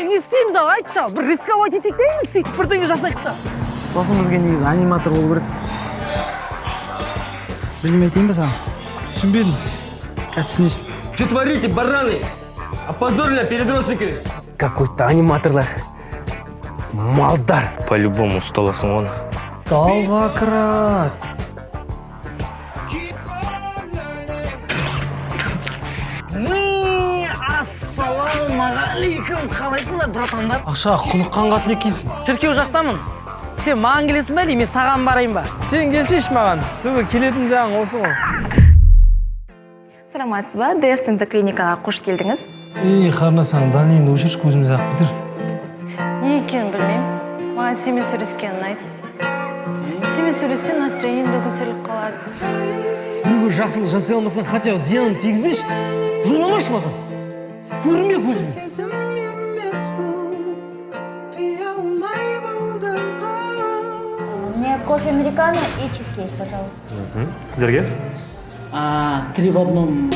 Не істейміз ал, айтшы ал. Бір рисковать етейік дейміз, сөйтіп бірдеңе жасайық та. Досым бізге негізі аниматор болу керек. Білім айтайын ба саған? Түсінбедім. Түсінесің. Что творите, бараны? Опозорили перед родственниками. Какой-то аниматорлар. Малдар. По-любому ұсталасың оны. Далғақырат. Ассалаумағалейкум, қалайсыңдар, братандар? Ақша құныққан қатын екенсің. Шіркеу жақтамын. Сен маған келесің бе, мен саған барайын ба? Сен келшеш маған. Түбі келетін жағың осы ғой. Саламатсыз ба? ДСТНТ клиникаға қош келдіңіз. Қарнасаң, Даниэнді өшірші көзіміз ақ бітір. Не екенін білмеймін. Маған сенімен сөйлескенін ұнайды. Сенімен сөйлессең, настроением де көтеріліп қалады. Біреуге жақсылық жасай алмасаң, хотя зиянын тигізбеші. Жоламашы маған. Көрінбе көзіме. Мне кофе американо и чизкейк, пожалуйста. Сіздерге? 3 в одном.